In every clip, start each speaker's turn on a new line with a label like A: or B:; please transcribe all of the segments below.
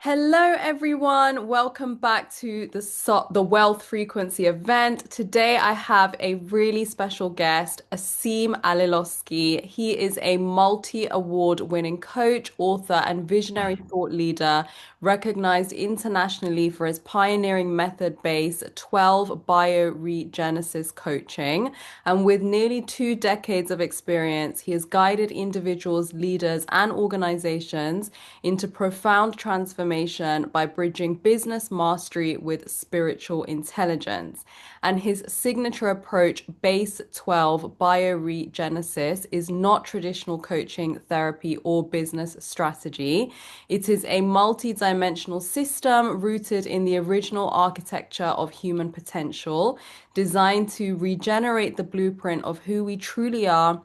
A: Hello, everyone. Welcome back to the Wealth Frequency event. Today, I have a really special guest, Asim Aliloski. He is a multi-award winning coach, author, and visionary thought leader, recognized internationally for his pioneering method-based 12 Bioregenesis coaching. And with nearly 2 decades of experience, he has guided individuals, leaders, and organizations into profound transformation by bridging business mastery with spiritual intelligence. And his signature approach, Base 12 Bioregenesis, is not traditional coaching, therapy, or business strategy. It is a multi-dimensional system rooted in the original architecture of human potential, designed to regenerate the blueprint of who we truly are,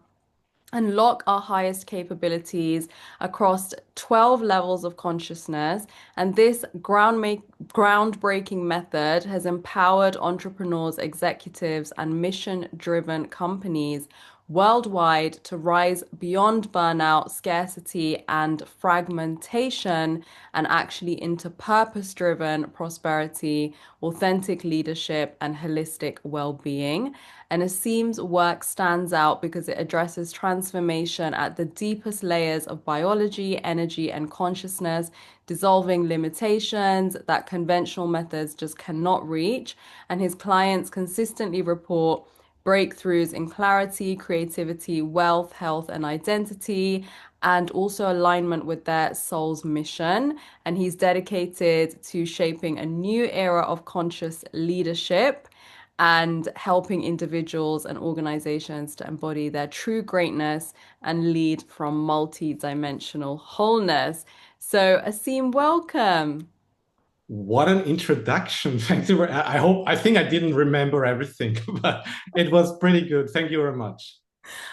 A: unlock our highest capabilities across 12 levels of consciousness. And this groundbreaking method has empowered entrepreneurs, executives, and mission-driven companies worldwide to rise beyond burnout, scarcity, and fragmentation and actually into purpose-driven prosperity, authentic leadership, and holistic well-being. And Asim's work stands out because it addresses transformation at the deepest layers of biology, energy, and consciousness, dissolving limitations that conventional methods just cannot reach. And his clients consistently report breakthroughs in clarity, creativity, wealth, health, and identity, and also alignment with their soul's mission. And he's dedicated to shaping a new era of conscious leadership and helping individuals and organizations to embody their true greatness and lead from multi-dimensional wholeness. So, Asim, welcome.
B: What an introduction. Thank you. I think I didn't remember everything, but it was pretty good. Thank you very much.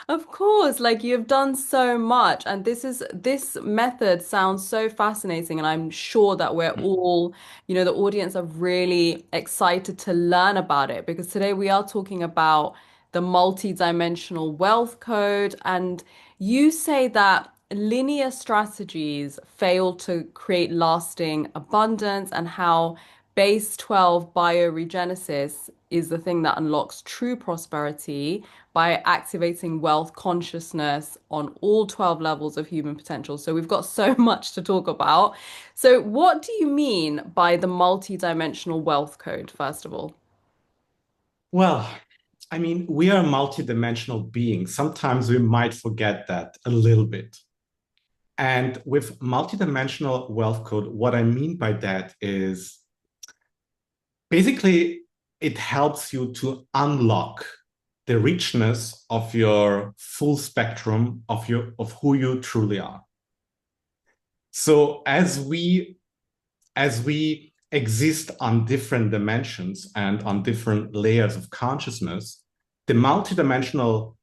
A: Of course, like you've done so much, and this method sounds so fascinating, and I'm sure that we're all, the audience are really excited to learn about it because today we are talking about the multi-dimensional wealth code, and you say that linear strategies fail to create lasting abundance and how base 12 bioregenesis is the thing that unlocks true prosperity by activating wealth consciousness on all 12 levels of human potential. So we've got so much to talk about. So what do you mean by the multi-dimensional wealth code, first of all?
B: Well, I mean, we are multidimensional beings. Sometimes we might forget that a little bit. And with multidimensional wealth code, what I mean by that is basically it helps you to unlock the richness of your full spectrum of who you truly are. So as we exist on different dimensions and on different layers of consciousness, the multidimensional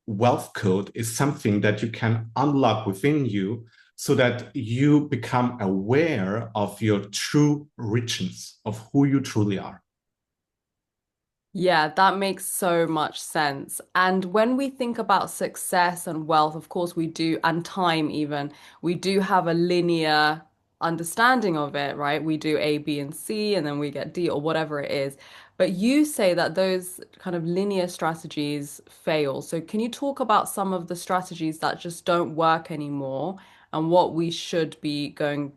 B: wealth code is something that you can unlock within you so that you become aware of your true richness of who you truly are.
A: Yeah, that makes so much sense. And when we think about success and wealth, of course we do, and time even, we do have a linear understanding of it, right? We do A, B, and C, and then we get D or whatever it is. But you say that those kind of linear strategies fail. So can you talk about some of the strategies that just don't work anymore and what we should be going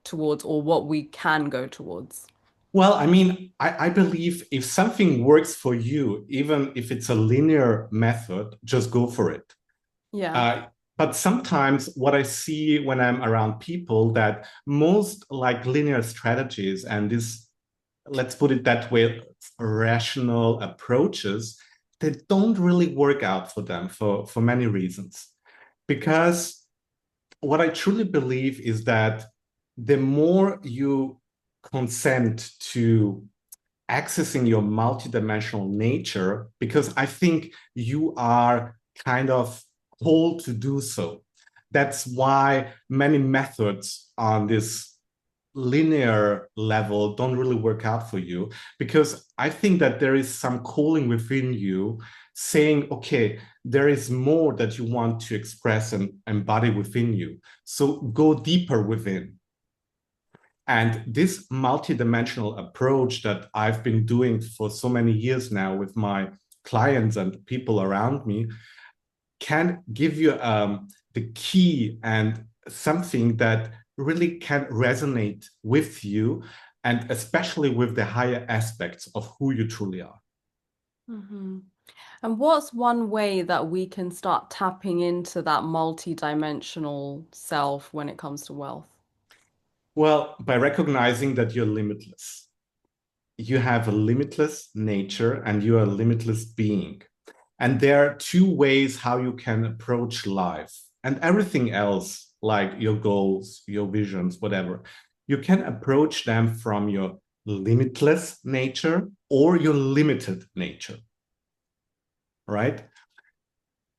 A: towards or what we can go towards?
B: Well, I mean, I believe if something works for you, even if it's a linear method, just go for it.
A: Yeah.
B: Uh, but sometimes what I see when I'm around people that most like linear strategies and this, let's put it that way, rational approaches, they don't really work out for them for many reasons. Because what I truly believe is that the more you consent to accessing your multidimensional nature, because I think you are kind of called to do so. That's why many methods on this linear level don't really work out for you, because I think that there is some calling within you saying, okay, there is more that you want to express and embody within you. So go deeper within. And this multidimensional approach that I've been doing for so many years now with my clients and people around me can give you the key and something that really can resonate with you, and especially with the higher aspects of who you truly are.
A: Hmm. And what's one way that we can start tapping into that multi-dimensional self when it comes to wealth?
B: Well, by recognizing that you're limitless, you have a limitless nature and you are a limitless being. And there are two ways how you can approach life and everything else, like your goals, your visions, whatever. You can approach them from your limitless nature or your limited nature, right?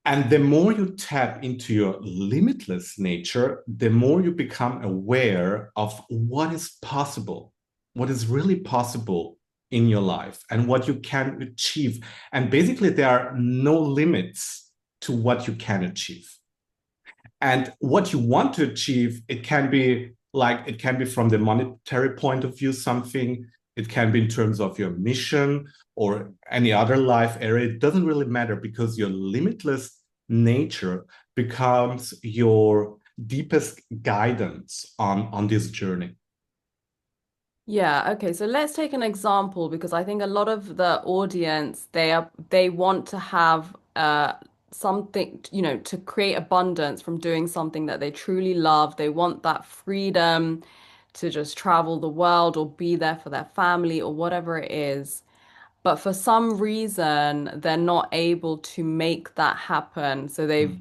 B: And the more you tap into your limitless nature, the more you become aware of what is possible, what is really possible in your life, and what you can achieve. And basically, there are no limits to what you can achieve. And what you want to achieve, it can be from the monetary point of view, something, it can be in terms of your mission or any other life area. It doesn't really matter because your limitless nature becomes your deepest guidance on this journey.
A: Yeah, okay. So let's take an example because I think a lot of the audience they want to have something, to create abundance from doing something that they truly love. They want that freedom to just travel the world or be there for their family or whatever it is. But for some reason, they're not able to make that happen. So they've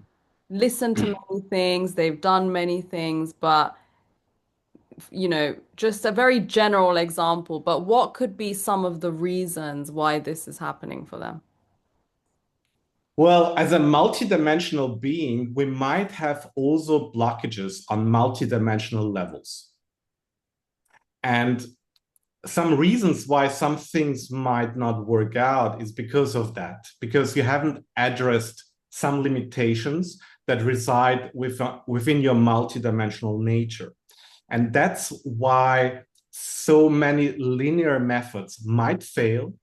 A: listened to many things, they've done many things, but just a very general example, but what could be some of the reasons why this is happening for them?
B: Well, as a multidimensional being, we might have also blockages on multidimensional levels. And some reasons why some things might not work out is because of that, because you haven't addressed some limitations that reside within your multidimensional nature. And that's why so many linear methods might fail,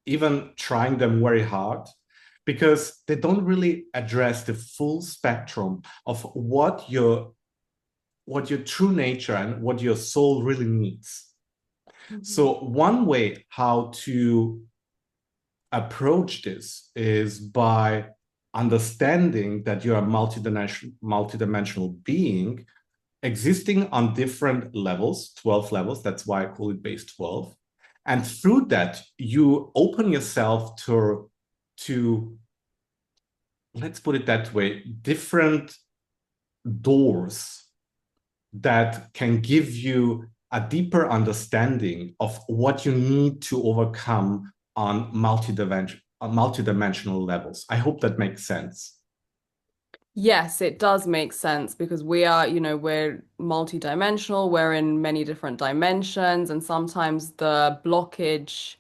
B: even trying them very hard, because they don't really address the full spectrum of what your true nature and what your soul really needs.
A: Mhm.
B: So one way how to approach this is by understanding that you're a multidimensional being existing on different levels, 12 levels. That's why I call it base 12. And through that, you open yourself to let's put it that way, different doors that can give you a deeper understanding of what you need to overcome on multidimensional levels. I hope that makes sense.
A: Yes, it does make sense because we're multi-dimensional, we're in many different dimensions, and sometimes the blockage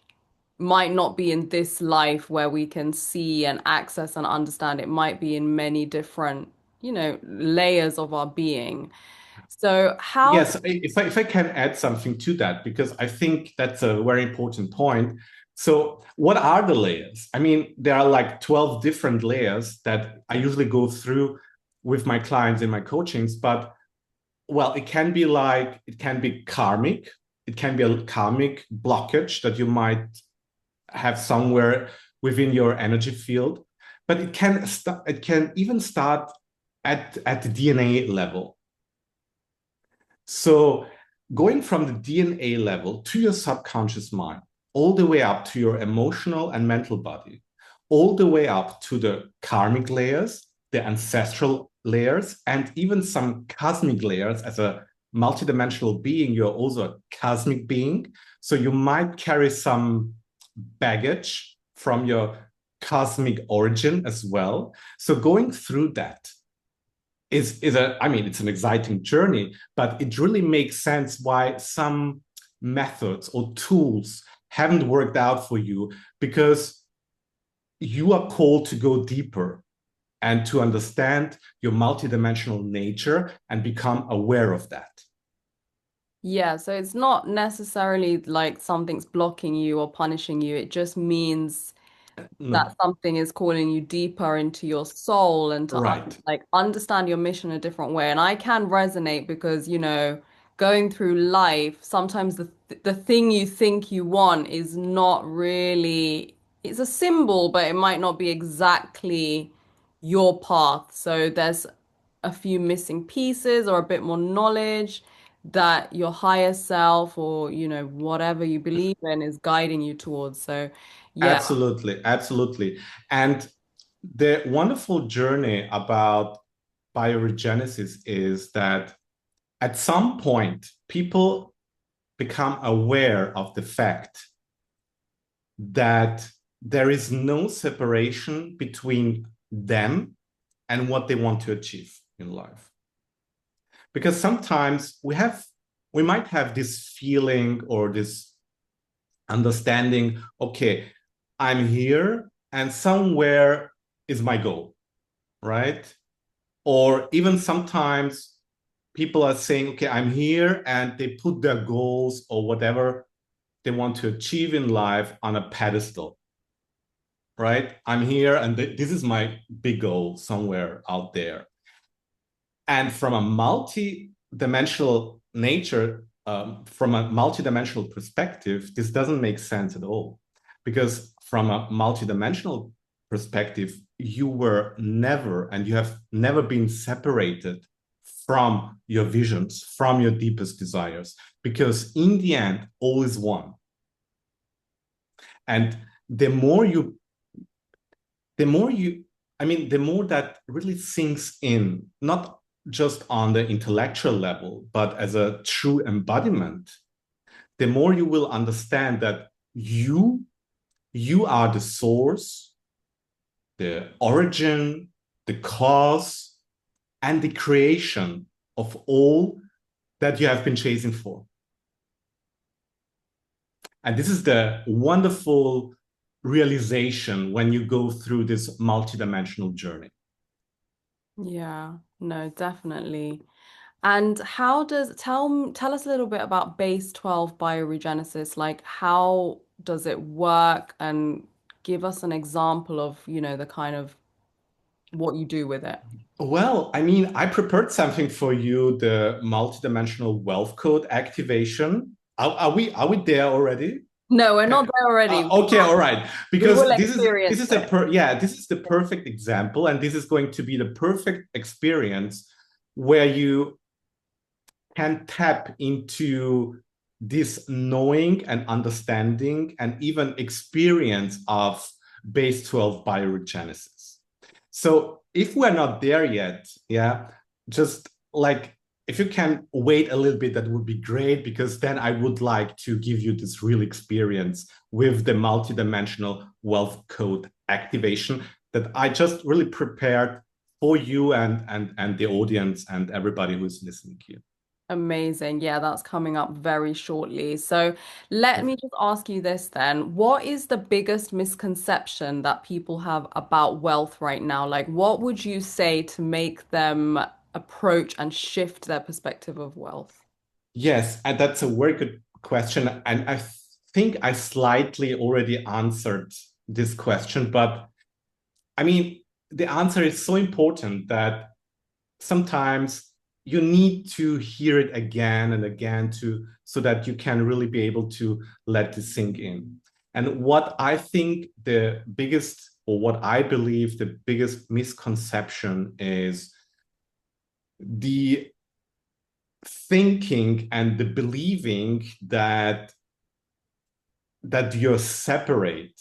A: might not be in this life where we can see and access and understand. It might be in many different, layers of our being. So how
B: Yes, if I can add something to that, because I think that's a very important point. So, what are the layers? I mean, there are like 12 different layers that I usually go through with my clients in my coachings, but well, it can be karmic. It can be a karmic blockage that you might have somewhere within your energy field, but it can even start at the DNA level. So going from the DNA level to your subconscious mind, all the way up to your emotional and mental body, all the way up to the karmic layers, the ancestral layers, and even some cosmic layers. As a multidimensional being, you're also a cosmic being. So you might carry some baggage from your cosmic origin as well. So going through that it's an exciting journey, but it really makes sense why some methods or tools haven't worked out for you, because you are called to go deeper and to understand your multidimensional nature and become aware of that.
A: Yeah, so it's not necessarily like something's blocking you or punishing you. It just means that
B: No,
A: something is calling you deeper into your soul and to
B: right.
A: like understand your mission a different way. And I can resonate because, going through life, sometimes the thing you think you want is not really, it's a symbol, but it might not be exactly your path. So there's a few missing pieces or a bit more knowledge that your higher self or, whatever you believe in is guiding you towards. So yeah.
B: Absolutely, absolutely. And the wonderful journey about bioregenesis is that at some point, people become aware of the fact that there is no separation between them and what they want to achieve in life. Because sometimes we might have this feeling or this understanding, okay, I'm here and somewhere is my goal, right? Or even sometimes people are saying, okay, I'm here, and they put their goals or whatever they want to achieve in life on a pedestal, right? I'm here and this is my big goal somewhere out there. And from a multi-dimensional nature, from a multi-dimensional perspective, this doesn't make sense at all. Because from a multi-dimensional perspective, you were never, and you have never been separated from your visions, from your deepest desires. Because in the end, all is one. And the more you the more you I mean, the more that really sinks in, not just on the intellectual level, but as a true embodiment, the more you will understand that you are the source, the origin, the cause, and the creation of all that you have been chasing for. And this is the wonderful realization when you go through this multidimensional journey.
A: Yeah, no, definitely. And how does tell us a little bit about base 12 bioregenesis, like how does it work and give us an example of, the kind of what you do with it.
B: Well, I mean, I prepared something for you, the multidimensional wealth code activation. Are we there already?
A: No, we're not there already.
B: Okay, all right.
A: We will
B: Because this
A: experience
B: is
A: it.
B: this is the perfect example, and this is going to be the perfect experience where you can tap into this knowing and understanding and even experience of base 12 bioregenesis. So if we're not there yet, yeah, just like if you can wait a little bit, that would be great, because then I would like to give you this real experience with the multidimensional wealth code activation that I just really prepared for you and the audience and everybody who's listening here.
A: Amazing. Yeah, that's coming up very shortly. So let me
B: Perfect.
A: just ask you this then. What is the biggest misconception that people have about wealth right now? Like, what would you say to make them approach and shift their perspective of wealth?
B: Yes, and that's a very good question. And I think I slightly already answered this question, but I mean, the answer is so important that sometimes you need to hear it again and again to so that you can really be able to let this sink in. And what I think the biggest, or what I believe the biggest misconception is the thinking and the believing that you're separate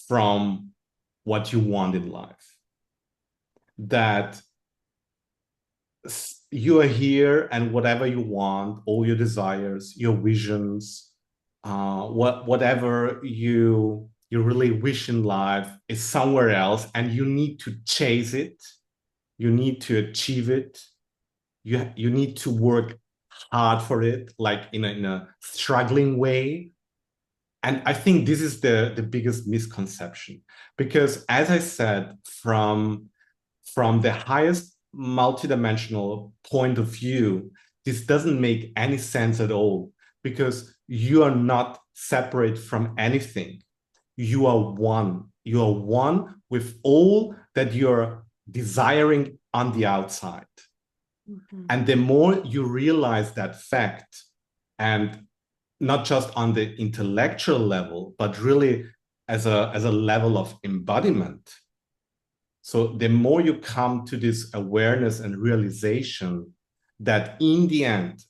B: from what you want in life, that you are here and whatever you want, all your desires, your visions, whatever you really wish in life is somewhere else, and you need to chase it, you need to achieve it, you need to work hard for it, like in a struggling way. And I think this is the biggest misconception, because as I said, from the highest multidimensional point of view, this doesn't make any sense at all because you are not separate from anything. You are one. You are one with all that you're desiring on the outside.
A: Mhm.
B: And the more you realize that fact, and not just on the intellectual level, but really as a level of embodiment. So the more you come to this awareness and realization that in the end,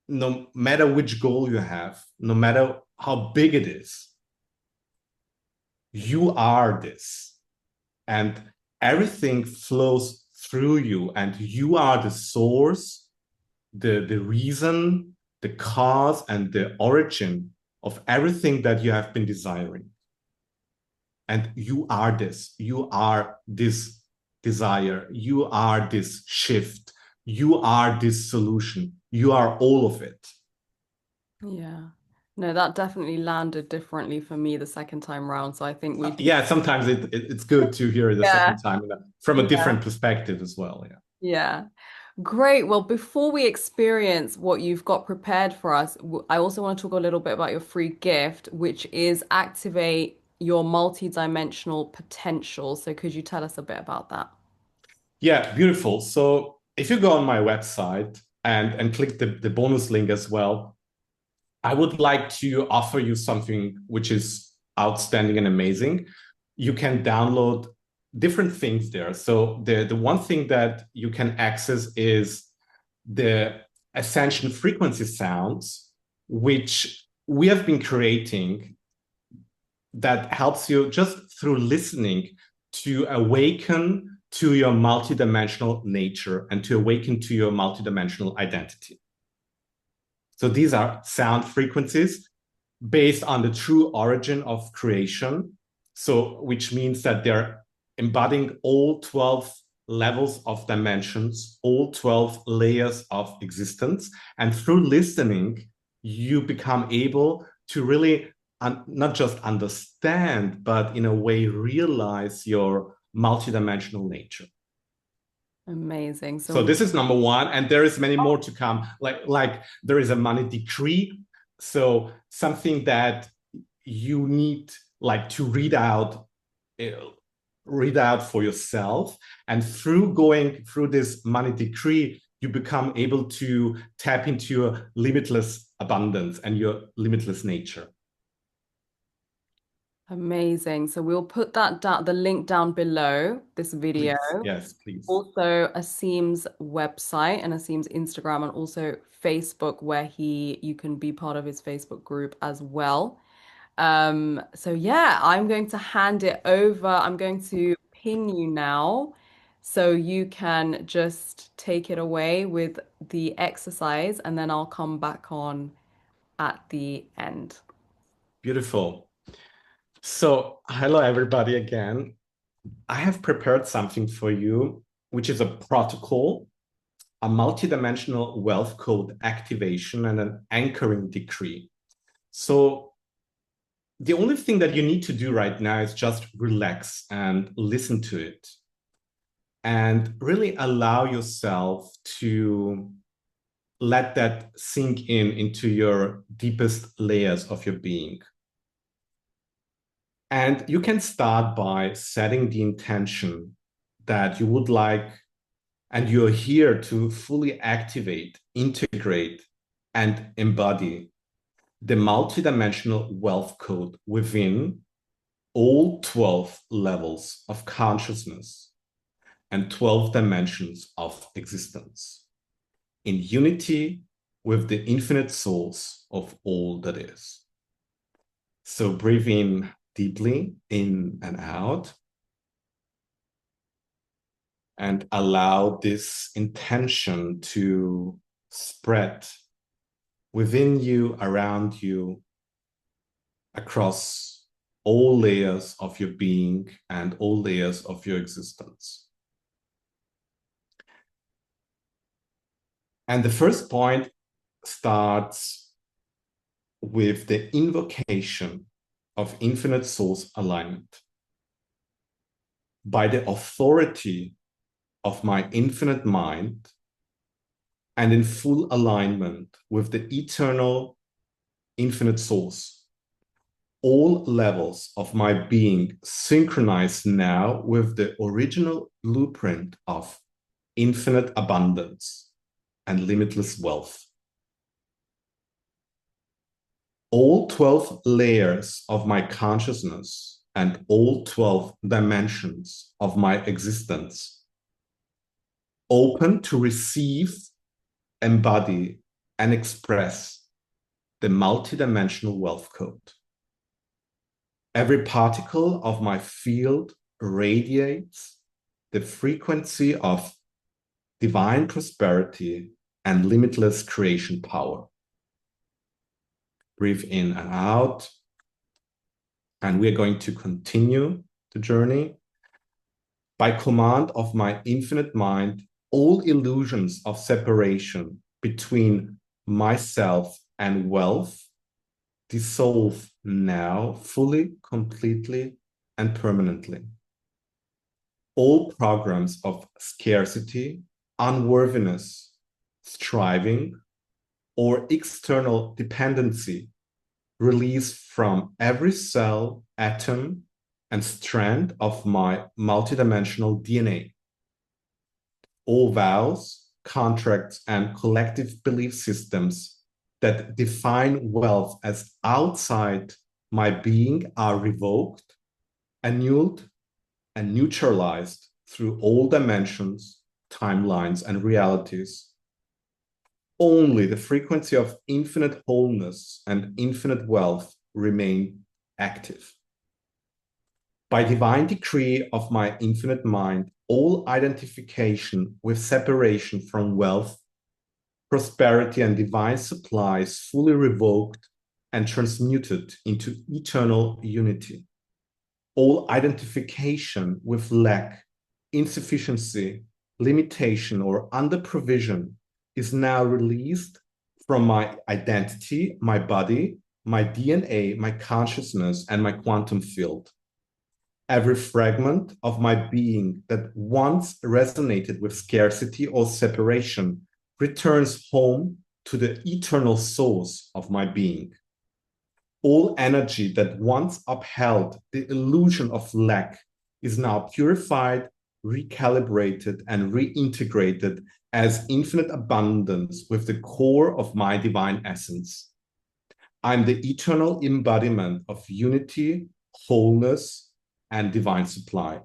B: no matter which goal you have, no matter how big it is, you are this. And everything flows through you, and you are the source, the reason, the cause, and the origin of everything that you have been desiring. And you are this. You are this desire. You are this shift. You are this solution. You are all of it.
A: Yeah. No, that definitely landed differently for me the second time round. So I think we do.
B: Yeah, sometimes it's good to hear it the
A: Yeah.
B: second time from a
A: Yeah.
B: different perspective as well. Yeah.
A: Yeah. Great. Well, before we experience what you've got prepared for us, I also want to talk a little bit about your free gift, which is activate your multi-dimensional potential. So could you tell us a bit about that?
B: Yeah, beautiful. So if you go on my website and click the bonus link as well, I would like to offer you something which is outstanding and amazing. You can download different things there. So the one thing that you can access is the ascension frequency sounds, which we have been creating that helps you just through listening to awaken to your multidimensional nature and to awaken to your multidimensional identity. So these are sound frequencies based on the true origin of creation. So, which means that they're embodying all 12 levels of dimensions, all 12 layers of existence. And through listening, you become able to really not just understand, but in a way realize your multidimensional nature.
A: Amazing.
B: So
A: So
B: this is number one, and there is many more to come. Like there is a money decree, so something that you need like to uh, read out for yourself, and through going through this money decree, you become able to tap into your limitless abundance and your limitless nature.
A: amazing. So we'll put that down, the link down below this video.
B: Please, yes, please.
A: Also, Asim's website and Asim's Instagram and also Facebook, where you can be part of his Facebook group as well. So yeah, I'm going to hand it over. I'm going to ping you now so you can just take it away with the exercise and then I'll come back on at the end.
B: Beautiful. So, hello everybody again. I have prepared something for you, which is a protocol, a multidimensional wealth code activation, and an anchoring decree. So, the only thing that you need to do right now is just relax and listen to it and really allow yourself to let that sink in into your deepest layers of your being. And you can start by setting the intention that you would like, and you're here to fully activate, integrate, and embody the multidimensional wealth code within all 12 levels of consciousness and 12 dimensions of existence in unity with the infinite source of all that is. So breathe in deeply, in and out, and allow this intention to spread within you, around you, across all layers of your being and all layers of your existence. And the first point starts with the invocation of infinite source alignment. By the authority of my infinite mind, and in full alignment with the eternal, infinite source. All levels of my being synchronize now with the original blueprint of infinite abundance and limitless wealth. All 12 layers of my consciousness and all 12 dimensions of my existence open to receive, embody, and express the multidimensional wealth code. Every particle of my field radiates the frequency of divine prosperity and limitless creation power. Breathe in and out. And we're going to continue the journey. By command of my infinite mind, all illusions of separation between myself and wealth dissolve now fully, completely, and permanently. All programs of scarcity, unworthiness, striving, or external dependency release from every cell, atom, and strand of my multidimensional DNA. All vows, contracts, and collective belief systems that define wealth as outside my being are revoked, annulled, and neutralized through all dimensions, timelines, and realities. Only the frequency of infinite wholeness and infinite wealth remain active. By divine decree of my infinite mind, all identification with separation from wealth, prosperity, and divine supply is fully revoked and transmuted into eternal unity. All identification with lack, insufficiency, limitation, or under provision is now released from my identity, my body, my DNA, my consciousness, and my quantum field. Every fragment of my being that once resonated with scarcity or separation returns home to the eternal source of my being. All energy that once upheld the illusion of lack is now purified, recalibrated, and reintegrated as infinite abundance with the core of my divine essence. I'm the eternal embodiment of unity, wholeness, and divine supply.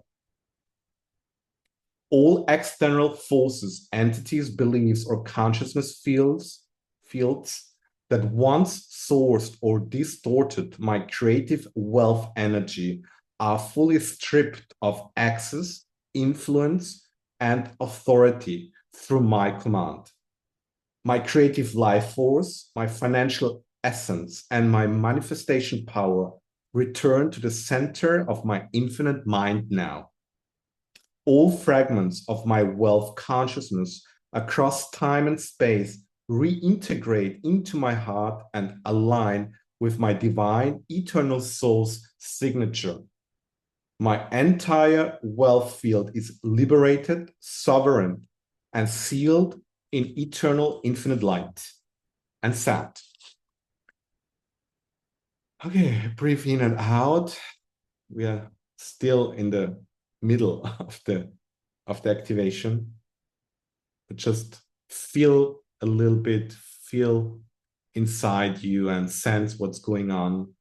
B: All external forces, entities, beliefs, or consciousness fields that once sourced or distorted my creative wealth energy are fully stripped of access, influence, and authority through my command. My creative life force, my financial essence, and my manifestation power return to the center of my infinite mind now. All fragments of my wealth consciousness across time and space reintegrate into my heart and align with my divine eternal soul's signature. My entire wealth field is liberated, sovereign, and sealed in eternal infinite light and sound. Okay, breathe in and out. We are still in the middle of the activation. But just feel a little bit, feel inside you and sense what's going on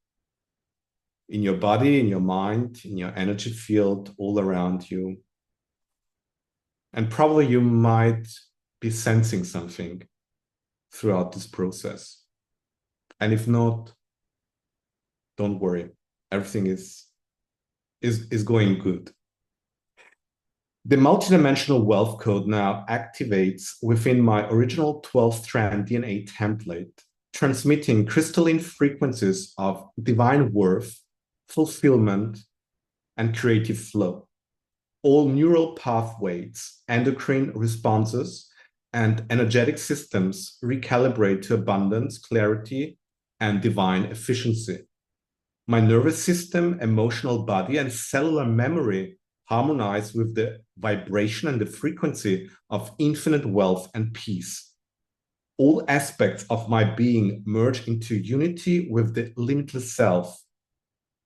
B: in your body, in your mind, in your energy field, all around you. And probably you might be sensing something throughout this process. And if not, don't worry. Everything is going good. The multidimensional wealth code now activates within my original 12-strand DNA template, transmitting crystalline frequencies of divine worth, fulfillment, and creative flow. All neural pathways, endocrine responses, and energetic systems recalibrate to abundance, clarity, and divine efficiency. My nervous system, emotional body, and cellular memory harmonize with the vibration and the frequency of infinite wealth and peace. All aspects of my being merge into unity with the limitless self,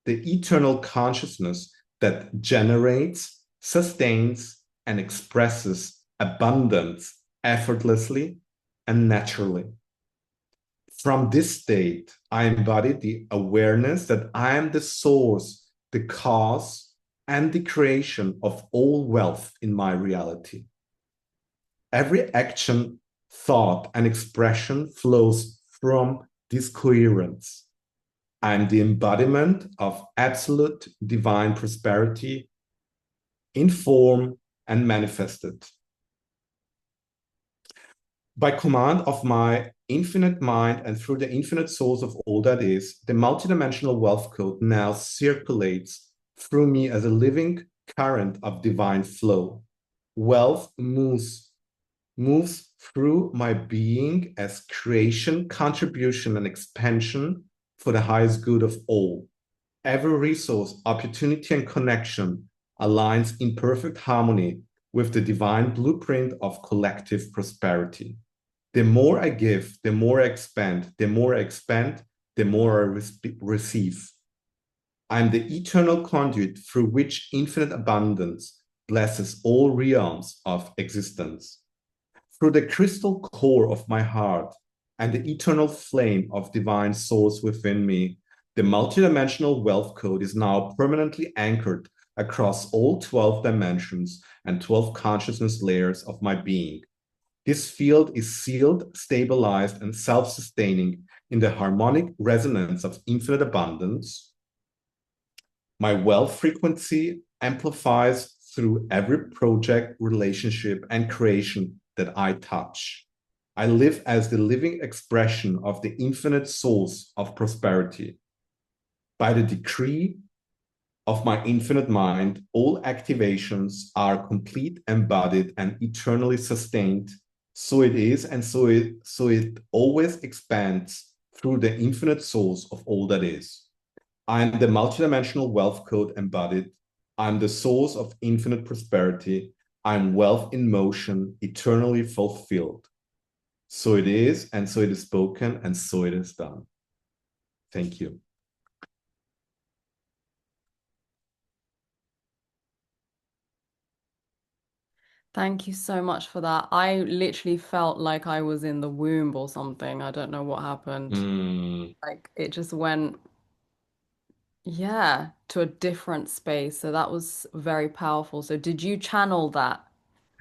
B: the eternal consciousness that generates, sustains, and expresses abundance effortlessly and naturally. From this state, I embody the awareness that I am the source, the cause, and the creation of all wealth in my reality. Every action, thought, and expression flows from this coherence. I am the embodiment of absolute divine prosperity in form and manifested. By command of my infinite mind and through the infinite source of all that is, the multidimensional wealth code now circulates through me as a living current of divine flow. Wealth moves through my being as creation, contribution, and expansion for the highest good of all. Every resource, opportunity, and connection aligns in perfect harmony with the divine blueprint of collective prosperity. The more I give, the more I expand. The more I expand, the more I receive. I am the eternal conduit through which infinite abundance blesses all realms of existence. Through the crystal core of my heart and the eternal flame of divine source within me, the multidimensional wealth code is now permanently anchored across all 12 dimensions and 12 consciousness layers of my being. This field is sealed, stabilized, and self-sustaining in the harmonic resonance of infinite abundance. My wealth frequency amplifies through every project, relationship, and creation that I touch. I live as the living expression of the infinite source of prosperity. By the decree of my infinite mind, all activations are complete, embodied, and eternally sustained. So it is, and so it always expands through the infinite source of all that is. I'm the multidimensional wealth code embodied. I'm the source of infinite prosperity. I'm wealth in motion, eternally fulfilled. So it is, and so it is spoken, and so it is done. Thank you.
A: Thank you so much for that. I literally felt like I was in the womb or something. I don't know what happened.
B: Mm.
A: Like it just went, yeah, to a different space. So that was very powerful. So did you channel that?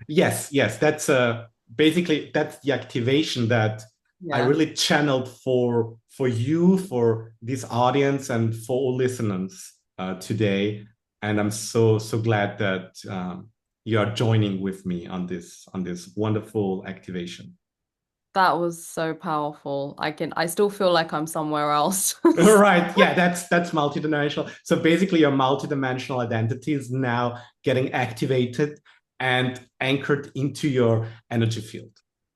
B: Yes. That's basically that's the activation that I
A: Yeah,
B: really channeled for you, for this audience, and for all listeners today. And I'm so glad that you are joining with me on this wonderful activation.
A: that was so powerful. I still feel like I'm somewhere else.
B: Right. Yeah, that's multidimensional. So basically your multidimensional identity is now getting activated and anchored into your energy field.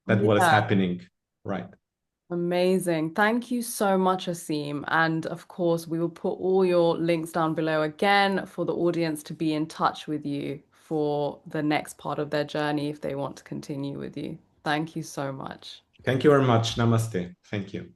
B: That's what is
A: Yeah.
B: happening. Right.
A: Amazing. Thank you so much, Asim. And of course, we will put all your links down below again for the audience to be in touch with you for the next part of their journey if they want to continue with you. Thank you so much.
B: Thank you very much. Namaste. Thank you.